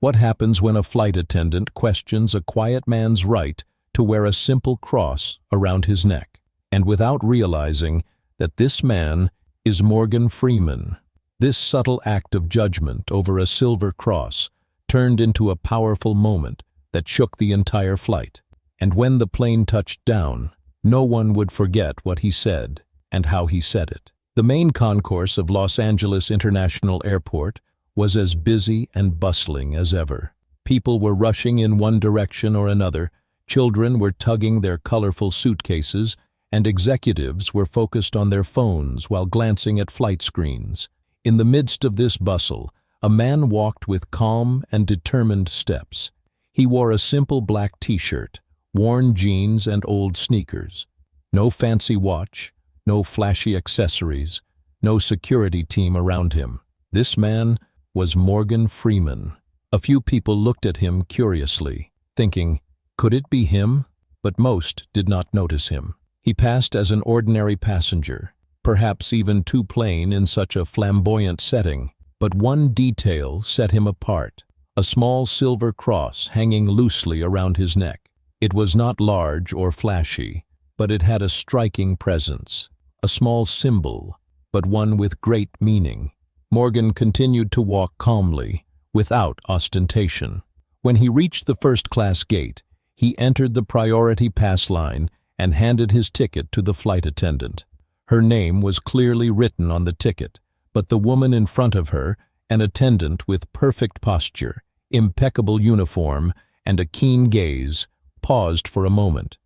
What happens when a flight attendant questions a quiet man's right to wear a simple cross around his neck, and without realizing that this man is Morgan Freeman? This subtle act of judgment over a silver cross turned into a powerful moment that shook the entire flight. And when the plane touched down, no one would forget what he said and how he said it. The main concourse of Los Angeles International Airport was as busy and bustling as ever. People were rushing in one direction or another, children were tugging their colorful suitcases, and executives were focused on their phones while glancing at flight screens. In the midst of this bustle, a man walked with calm and determined steps. He wore a simple black t-shirt, worn jeans, and old sneakers. No fancy watch, no flashy accessories, no security team around him. This man was Morgan Freeman. A few people looked at him curiously, thinking, could it be him? But most did not notice him. He passed as an ordinary passenger, perhaps even too plain in such a flamboyant setting. But one detail set him apart: a small silver cross hanging loosely around his neck. It was not large or flashy, but it had a striking presence, a small symbol, but one with great meaning. Morgan continued to walk calmly, without ostentation. When he reached the first-class gate, he entered the priority pass line and handed his ticket to the flight attendant. Her name was clearly written on the ticket, but the woman in front of her, an attendant with perfect posture, impeccable uniform, and a keen gaze, paused for a moment.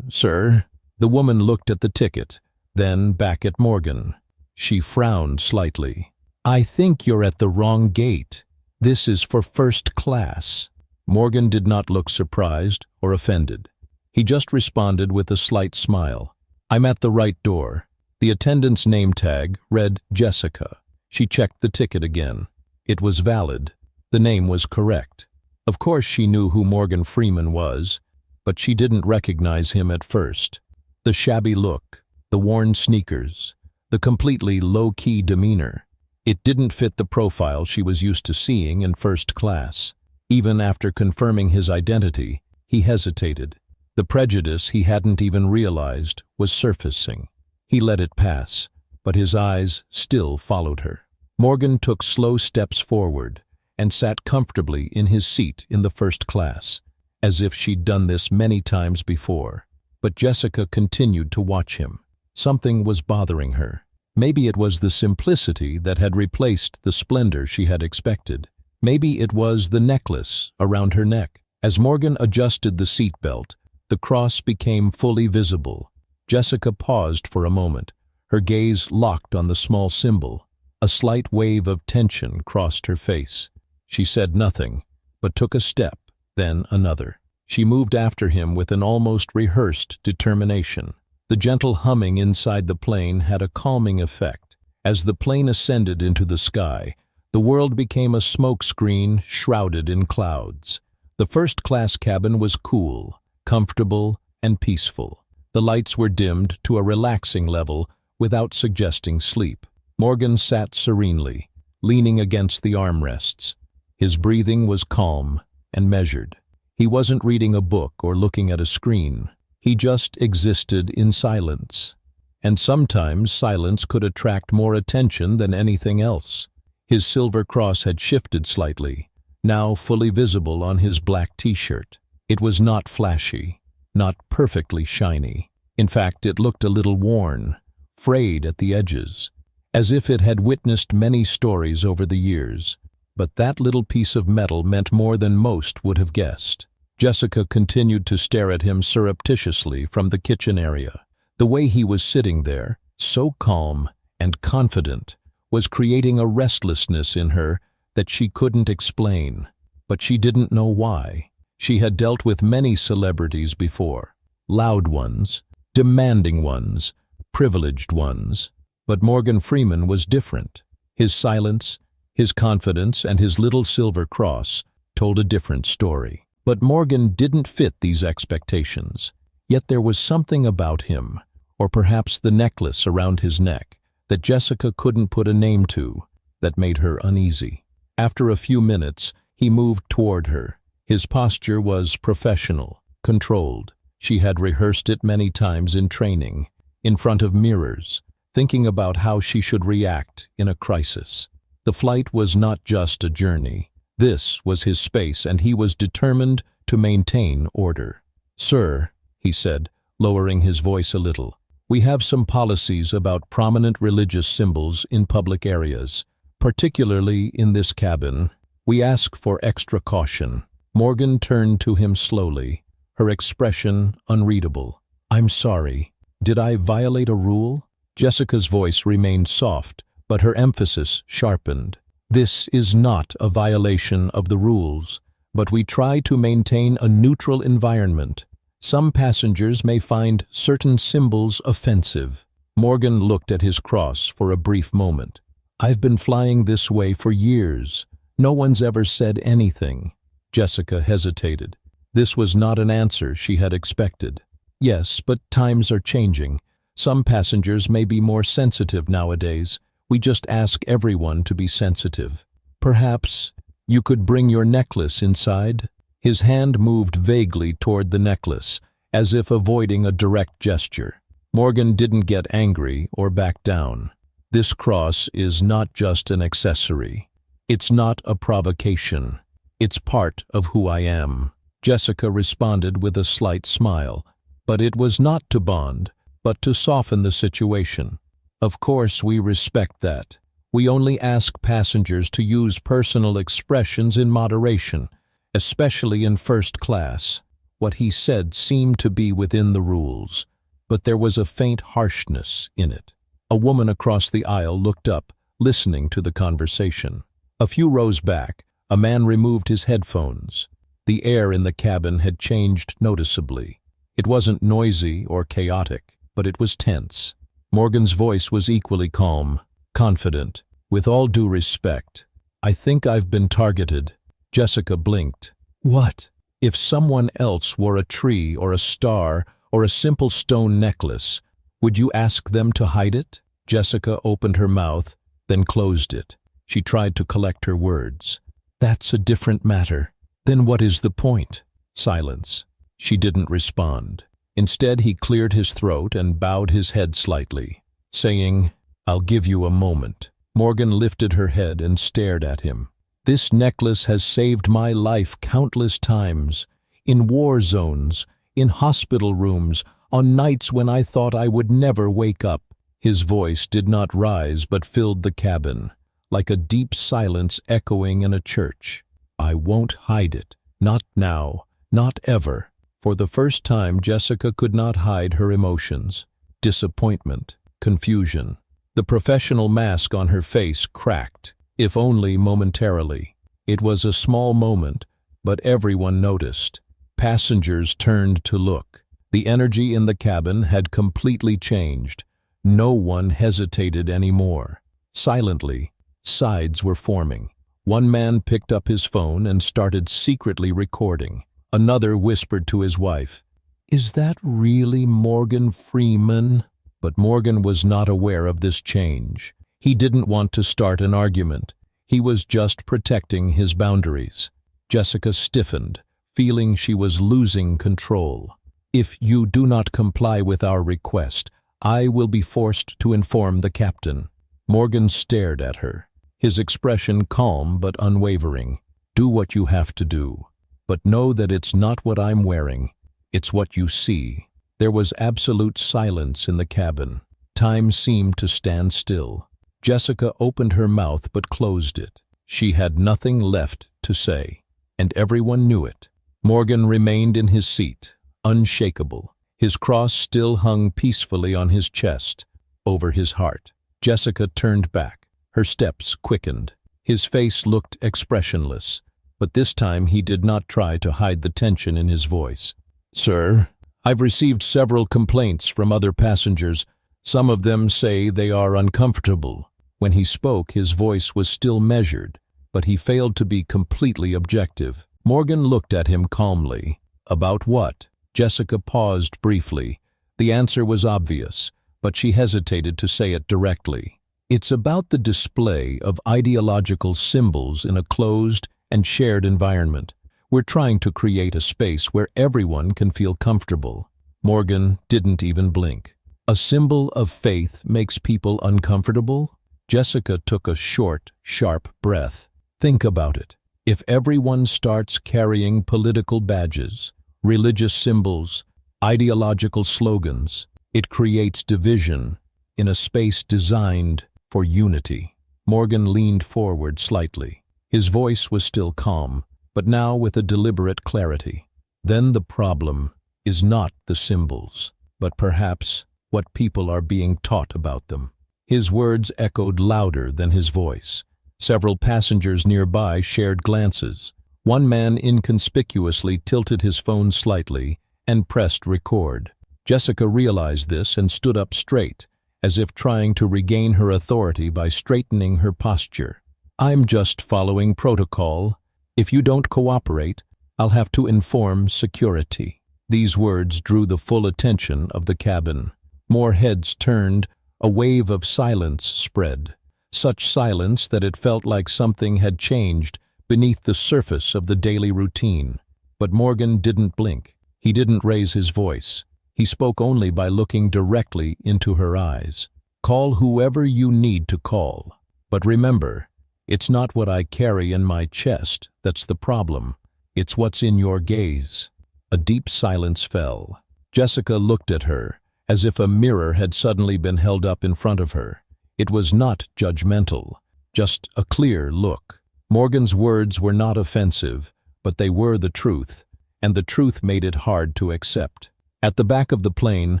Sir?" The woman looked at the ticket, then back at Morgan. She frowned slightly. "I think you're at the wrong gate. This is for first class." Morgan did not look surprised or offended. He just responded with a slight smile. "I'm at the right door." The attendant's name tag read Jessica. She checked the ticket again. It was valid. The name was correct. Of course she knew who Morgan Freeman was, but she didn't recognize him at first. The shabby look, the worn sneakers, the completely low-key demeanor. It didn't fit the profile she was used to seeing in first class. Even after confirming his identity, he hesitated. The prejudice he hadn't even realized was surfacing. He let it pass, but his eyes still followed her. Morgan took slow steps forward and sat comfortably in his seat in the first class, as if she'd done this many times before. But Jessica continued to watch him. Something was bothering her. Maybe it was the simplicity that had replaced the splendor she had expected. Maybe it was the necklace around her neck. As Morgan adjusted the seatbelt, the cross became fully visible. Jessica paused for a moment, her gaze locked on the small symbol. A slight wave of tension crossed her face. She said nothing, but took a step, then another. She moved after him with an almost rehearsed determination. The gentle humming inside the plane had a calming effect. As the plane ascended into the sky, the world became a smoke screen shrouded in clouds. The first-class cabin was cool, comfortable, and peaceful. The lights were dimmed to a relaxing level without suggesting sleep. Morgan sat serenely, leaning against the armrests. His breathing was calm and measured. He wasn't reading a book or looking at a screen. He just existed in silence. And sometimes silence could attract more attention than anything else. His silver cross had shifted slightly, now fully visible on his black t-shirt. It was not flashy, not perfectly shiny. In fact, it looked a little worn, frayed at the edges, as if it had witnessed many stories over the years. But that little piece of metal meant more than most would have guessed. Jessica continued to stare at him surreptitiously from the kitchen area. The way he was sitting there, so calm and confident, was creating a restlessness in her that she couldn't explain. But she didn't know why. She had dealt with many celebrities before. Loud ones, demanding ones, privileged ones. But Morgan Freeman was different. His silence, his confidence, and his little silver cross told a different story. But Morgan didn't fit these expectations. Yet there was something about him, or perhaps the necklace around his neck, that Jessica couldn't put a name to, that made her uneasy. After a few minutes, He moved toward her. His posture was professional, controlled. She had rehearsed it many times in training, in front of mirrors, thinking about how she should react in a crisis. The flight was not just a journey. This was his space, and he was determined to maintain order. "Sir," he said, lowering his voice a little, "we have some policies about prominent religious symbols in public areas, particularly in this cabin. We ask for extra caution." Morgan turned to him slowly, her expression unreadable. "I'm sorry. Did I violate a rule?" Jessica's voice remained soft, but her emphasis sharpened. "This is not a violation of the rules, but we try to maintain a neutral environment. Some passengers may find certain symbols offensive." Morgan looked at his cross for a brief moment. "I've been flying this way for years. No one's ever said anything." Jessica hesitated. This was not an answer she had expected. "Yes, but times are changing. Some passengers may be more sensitive nowadays. We just ask everyone to be sensitive. Perhaps you could bring your necklace inside?" His hand moved vaguely toward the necklace, as if avoiding a direct gesture. Morgan didn't get angry or back down. "This cross is not just an accessory. It's not a provocation. It's part of who I am." Jessica responded with a slight smile, but it was not to bond, but to soften the situation. "Of course we respect that. We only ask passengers to use personal expressions in moderation, especially in first class." What he said seemed to be within the rules, but there was a faint harshness in it. A woman across the aisle looked up, listening to the conversation. A few rows back, a man removed his headphones. The air in the cabin had changed noticeably. It wasn't noisy or chaotic, but it was tense. Morgan's voice was equally calm, confident. "With all due respect, I think I've been targeted." Jessica blinked. "What?" "If someone else wore a tree or a star or a simple stone necklace, would you ask them to hide it?" Jessica opened her mouth, then closed it. She tried to collect her words. "That's a different matter." "Then what is the point?" Silence. She didn't respond. Instead, he cleared his throat and bowed his head slightly, saying, "I'll give you a moment." Morgan lifted her head and stared at him. "This necklace has saved my life countless times, in war zones, in hospital rooms, on nights when I thought I would never wake up." His voice did not rise but filled the cabin, like a deep silence echoing in a church. "I won't hide it. Not now. Not ever." For the first time, Jessica could not hide her emotions. Disappointment, confusion. The professional mask on her face cracked, if only momentarily. It was a small moment, but everyone noticed. Passengers turned to look. The energy in the cabin had completely changed. No one hesitated anymore. Silently, sides were forming. One man picked up his phone and started secretly recording. Another whispered to his wife, "Is that really Morgan Freeman?" But Morgan was not aware of this change. He didn't want to start an argument. He was just protecting his boundaries. Jessica stiffened, feeling she was losing control. "If you do not comply with our request, I will be forced to inform the captain." Morgan stared at her, his expression calm but unwavering. "Do what you have to do. But know that it's not what I'm wearing. It's what you see." There was absolute silence in the cabin. Time seemed to stand still. Jessica opened her mouth but closed it. She had nothing left to say, and everyone knew it. Morgan remained in his seat, unshakable. His cross still hung peacefully on his chest, over his heart. Jessica turned back. Her steps quickened. His face looked expressionless, but this time he did not try to hide the tension in his voice. "Sir, I've received several complaints from other passengers. Some of them say they are uncomfortable." When he spoke, his voice was still measured, but he failed to be completely objective. Morgan looked at him calmly. "About what?" Jessica paused briefly. The answer was obvious, but she hesitated to say it directly. "It's about the display of ideological symbols in a closed and shared environment. We're trying to create a space where everyone can feel comfortable. Morgan didn't even blink. A symbol of faith makes people uncomfortable? Jessica took a short, sharp breath. Think about it. If everyone starts carrying political badges, religious symbols, ideological slogans, it creates division in a space designed for unity. Morgan leaned forward slightly. His voice was still calm, but now with a deliberate clarity. Then the problem is not the symbols, but perhaps what people are being taught about them. His words echoed louder than his voice. Several passengers nearby shared glances. One man inconspicuously tilted his phone slightly and pressed record. Jessica realized this and stood up straight, as if trying to regain her authority by straightening her posture. "I'm just following protocol. If you don't cooperate, I'll have to inform security." These words drew the full attention of the cabin. More heads turned, a wave of silence spread. Such silence that it felt like something had changed beneath the surface of the daily routine. But Morgan didn't blink. He didn't raise his voice. He spoke only by looking directly into her eyes. "Call whoever you need to call. But remember, it's not what I carry in my chest that's the problem. It's what's in your gaze." A deep silence fell. Jessica looked at her, as if a mirror had suddenly been held up in front of her. It was not judgmental, just a clear look. Morgan's words were not offensive, but they were the truth, and the truth made it hard to accept. At the back of the plane,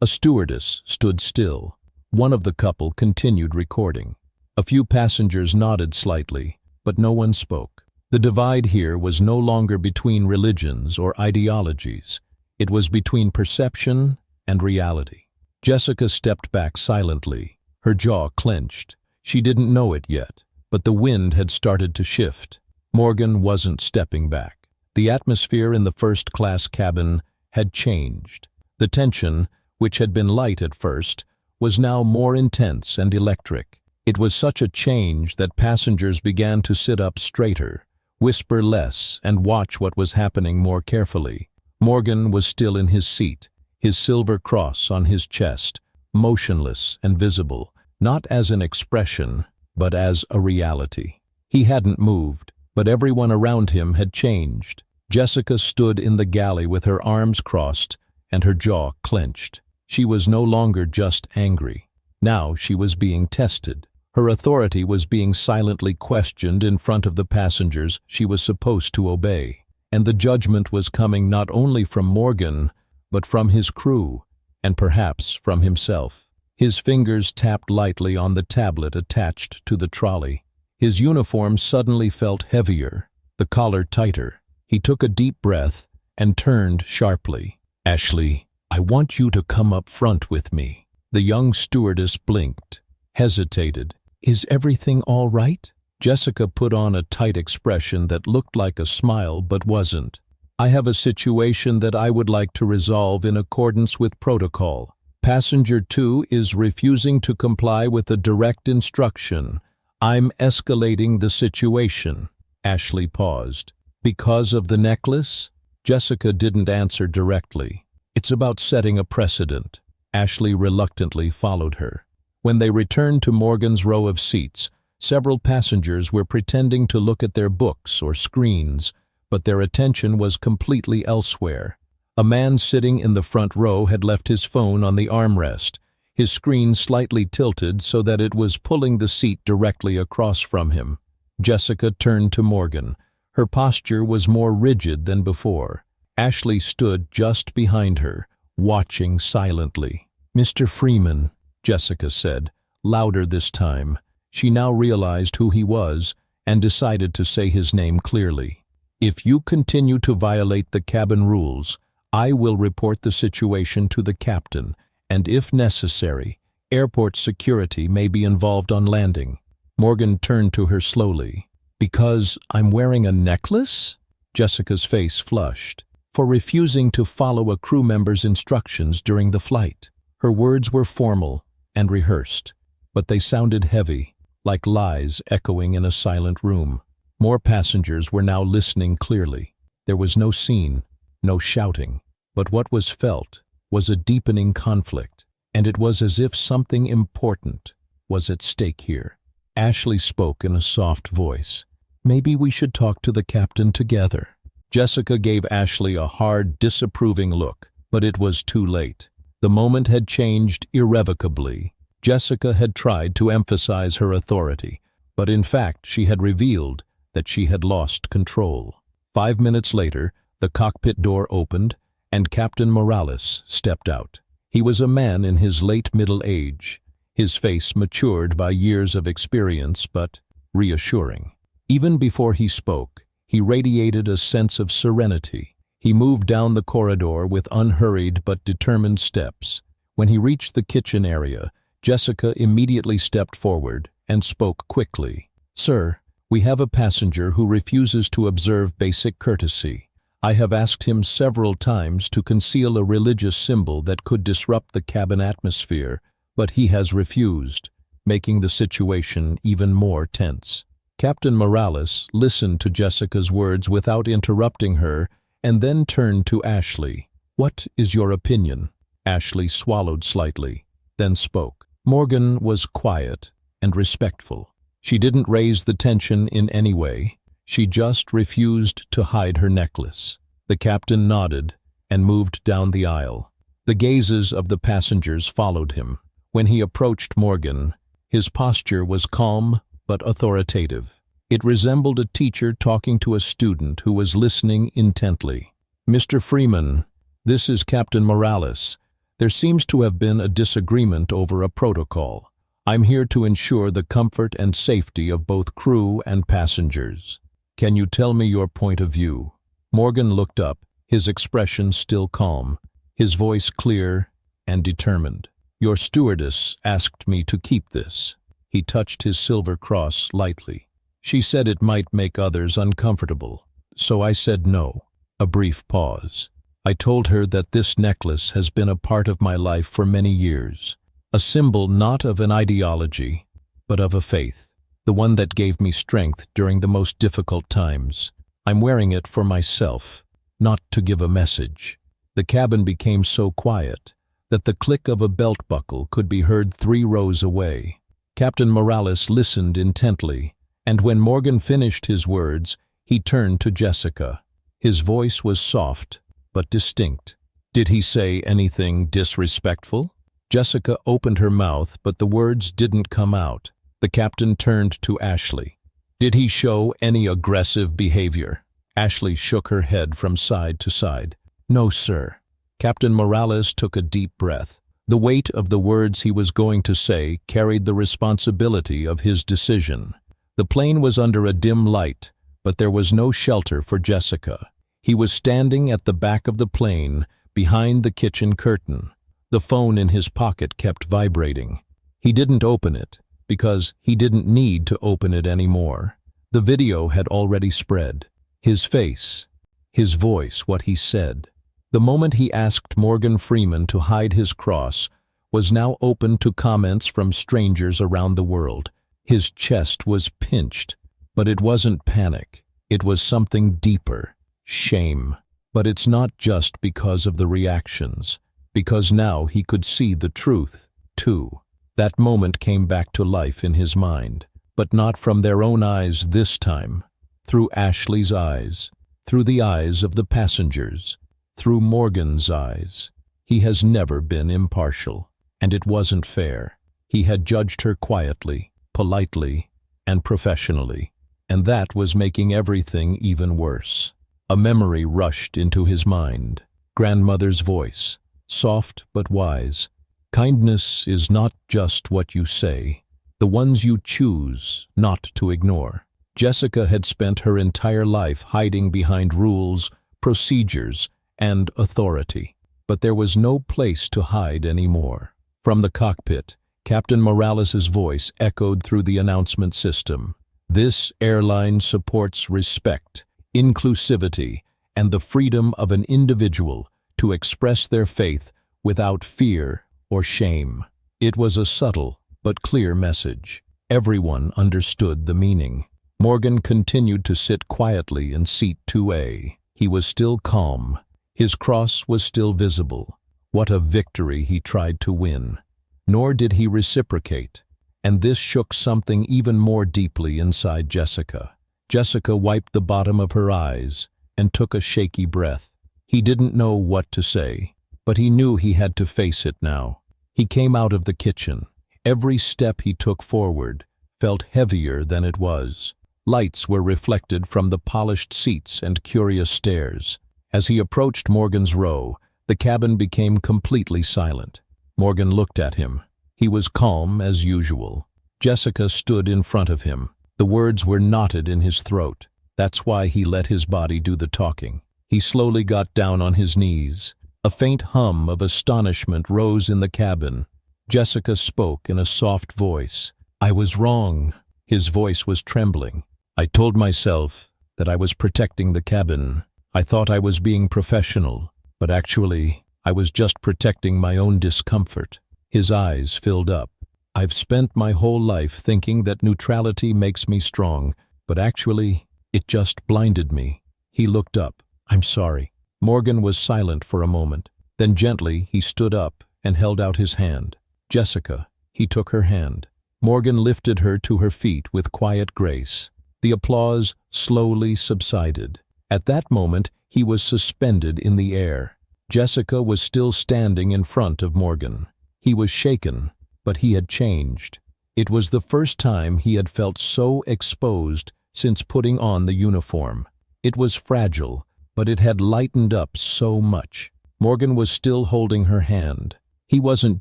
a stewardess stood still. One of the couple continued recording. A few passengers nodded slightly, but no one spoke. The divide here was no longer between religions or ideologies. It was between perception and reality. Jessica stepped back silently, her jaw clenched. She didn't know it yet, but the wind had started to shift. Morgan wasn't stepping back. The atmosphere in the first-class cabin had changed. The tension, which had been light at first, was now more intense and electric. It was such a change that passengers began to sit up straighter, whisper less, and watch what was happening more carefully. Morgan was still in his seat, his silver cross on his chest, motionless and visible, not as an expression, but as a reality. He hadn't moved, but everyone around him had changed. Jessica stood in the galley with her arms crossed and her jaw clenched. She was no longer just angry. Now she was being tested. Her authority was being silently questioned in front of the passengers she was supposed to obey. And the judgment was coming not only from Morgan, but from his crew, and perhaps from himself. His fingers tapped lightly on the tablet attached to the trolley. His uniform suddenly felt heavier, the collar tighter. He took a deep breath and turned sharply. "Ashley, I want you to come up front with me." The young stewardess blinked, hesitated. "Is everything all right?" Jessica put on a tight expression that looked like a smile but wasn't. "I have a situation that I would like to resolve in accordance with protocol. Passenger 2 is refusing to comply with a direct instruction. I'm escalating the situation." Ashley paused. "Because of the necklace?" Jessica didn't answer directly. "It's about setting a precedent." Ashley reluctantly followed her. When they returned to Morgan's row of seats, several passengers were pretending to look at their books or screens, but their attention was completely elsewhere. A man sitting in the front row had left his phone on the armrest, his screen slightly tilted so that it was pulling the seat directly across from him. Jessica turned to Morgan. Her posture was more rigid than before. Ashley stood just behind her, watching silently. "Mr. Freeman," Jessica said, louder this time. She now realized who he was and decided to say his name clearly. "If you continue to violate the cabin rules, I will report the situation to the captain, and if necessary, airport security may be involved on landing." Morgan turned to her slowly. "Because I'm wearing a necklace?" Jessica's face flushed. "For refusing to follow a crew member's instructions during the flight." Her words were formal and rehearsed, but they sounded heavy, like lies echoing in a silent room. More passengers were now listening clearly. There was no scene, no shouting, but what was felt was a deepening conflict, and it was as if something important was at stake here. Ashley spoke in a soft voice. "Maybe we should talk to the captain together." Jessica gave Ashley a hard, disapproving look, but it was too late. The moment had changed irrevocably. Jessica had tried to emphasize her authority, but in fact she had revealed that she had lost control. 5 minutes later, the cockpit door opened, and Captain Morales stepped out. He was a man in his late middle age, his face matured by years of experience but reassuring. Even before he spoke, he radiated a sense of serenity. He moved down the corridor with unhurried but determined steps. When he reached the kitchen area, Jessica immediately stepped forward and spoke quickly. "Sir, we have a passenger who refuses to observe basic courtesy. I have asked him several times to conceal a religious symbol that could disrupt the cabin atmosphere, but he has refused, making the situation even more tense." Captain Morales listened to Jessica's words without interrupting her and then turned to Ashley. "What is your opinion?" Ashley swallowed slightly, then spoke. Morgan was quiet and respectful. She didn't raise the tension in any way. She just refused to hide her necklace. The captain nodded and moved down the aisle. The gazes of the passengers followed him. When he approached Morgan, his posture was calm but authoritative. It resembled a teacher talking to a student who was listening intently. "Mr. Freeman, this is Captain Morales. There seems to have been a disagreement over a protocol. I'm here to ensure the comfort and safety of both crew and passengers. Can you tell me your point of view?" Morgan looked up, his expression still calm, his voice clear and determined. "Your stewardess asked me to keep this." He touched his silver cross lightly. "She said it might make others uncomfortable, so I said no." A brief pause. "I told her that this necklace has been a part of my life for many years. A symbol not of an ideology, but of a faith, the one that gave me strength during the most difficult times. I'm wearing it for myself, not to give a message." The cabin became so quiet that the click of a belt buckle could be heard 3 rows away. Captain Morales listened intently, and when Morgan finished his words, he turned to Jessica. His voice was soft but distinct. "Did he say anything disrespectful?" Jessica opened her mouth, but the words didn't come out. The captain turned to Ashley. "Did he show any aggressive behavior?" Ashley shook her head from side to side. "No, sir." Captain Morales took a deep breath. The weight of the words he was going to say carried the responsibility of his decision. The plane was under a dim light, but there was no shelter for Jessica. He was standing at the back of the plane, behind the kitchen curtain. The phone in his pocket kept vibrating. He didn't open it, because he didn't need to open it anymore. The video had already spread. His face, his voice, what he said. The moment he asked Morgan Freeman to hide his cross was now open to comments from strangers around the world. His chest was pinched, but it wasn't panic. It was something deeper, shame. But it's not just because of the reactions, because now he could see the truth, too. That moment came back to life in his mind, but not from their own eyes this time. Through Ashley's eyes, through the eyes of the passengers, through Morgan's eyes. He has never been impartial, and it wasn't fair. He had judged her quietly, politely, and professionally, and that was making everything even worse. A memory rushed into his mind. Grandmother's voice, soft but wise. "Kindness is not just what you say, the ones you choose not to ignore." Jessica had spent her entire life hiding behind rules, procedures, and authority. But there was no place to hide anymore. From the cockpit, Captain Morales's voice echoed through the announcement system. "This airline supports respect, inclusivity, and the freedom of an individual to express their faith without fear or shame." It was a subtle but clear message. Everyone understood the meaning. Morgan continued to sit quietly in seat 2A. He was still calm. His cross was still visible. What a victory he tried to win. Nor did he reciprocate, and this shook something even more deeply inside Jessica. Jessica wiped the bottom of her eyes and took a shaky breath. He didn't know what to say, but he knew he had to face it now. He came out of the kitchen. Every step he took forward felt heavier than it was. Lights were reflected from the polished seats and curious stares. As he approached Morgan's row, the cabin became completely silent. Morgan looked at him. He was calm as usual. Jessica stood in front of him. The words were knotted in his throat. That's why he let his body do the talking. He slowly got down on his knees. A faint hum of astonishment rose in the cabin. Jessica spoke in a soft voice. "I was wrong." His voice was trembling. "I told myself that I was protecting the cabin. I thought I was being professional, but actually, I was just protecting my own discomfort." His eyes filled up. "I've spent my whole life thinking that neutrality makes me strong, but actually, it just blinded me." He looked up. "I'm sorry." Morgan was silent for a moment. Then gently, he stood up and held out his hand. "Jessica." He took her hand. Morgan lifted her to her feet with quiet grace. The applause slowly subsided. At that moment, he was suspended in the air. Jessica was still standing in front of Morgan. He was shaken, but he had changed. It was the first time he had felt so exposed since putting on the uniform. It was fragile, but it had lightened up so much. Morgan was still holding her hand. He wasn't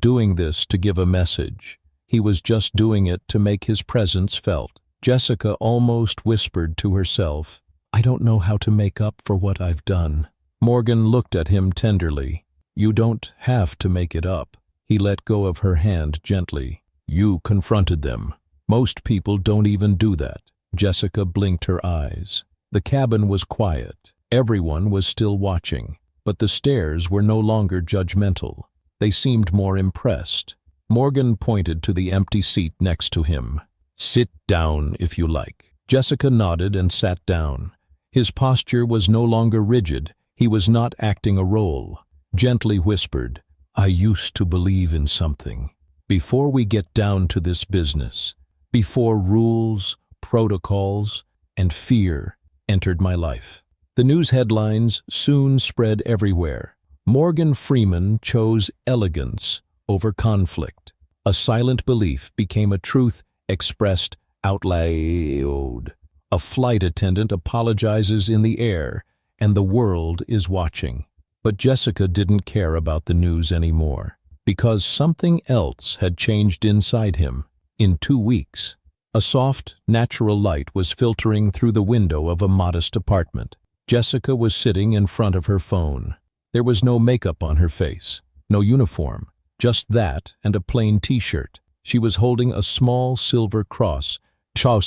doing this to give a message. He was just doing it to make his presence felt. Jessica almost whispered to herself, "I don't know how to make up for what I've done." Morgan looked at him tenderly. "You don't have to make it up." He let go of her hand gently. "You confronted them. Most people don't even do that." Jessica blinked her eyes. The cabin was quiet. Everyone was still watching, but the stares were no longer judgmental. They seemed more impressed. Morgan pointed to the empty seat next to him. "Sit down if you like." Jessica nodded and sat down. His posture was no longer rigid. He was not acting a role. Gently whispered, "I used to believe in something. Before we get down to this business, before rules, protocols, and fear entered my life." The news headlines soon spread everywhere. Morgan Freeman chose elegance over conflict. A silent belief became a truth expressed out loud. A flight attendant apologizes in the air, and the world is watching. But Jessica didn't care about the news anymore, because something else had changed inside him. In 2 weeks, a soft, natural light was filtering through the window of a modest apartment. Jessica was sitting in front of her phone. There was no makeup on her face, no uniform, just that and a plain t-shirt. She was holding a small silver cross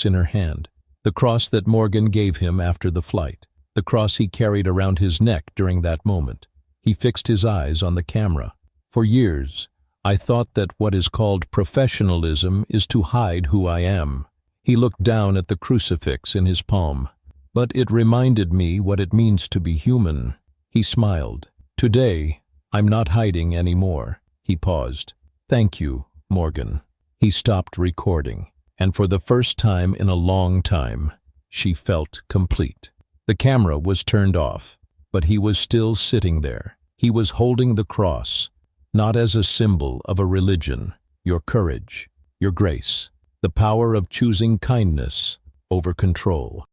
in her hand, the cross that Morgan gave him after the flight, the cross he carried around his neck during that moment. He fixed his eyes on the camera. "For years, I thought that what is called professionalism is to hide who I am." He looked down at the crucifix in his palm. "But it reminded me what it means to be human." He smiled. "Today, I'm not hiding anymore." He paused. "Thank you, Morgan." He stopped recording, and for the first time in a long time, she felt complete. The camera was turned off, but he was still sitting there. He was holding the cross, not as a symbol of a religion, your courage, your grace, the power of choosing kindness over control.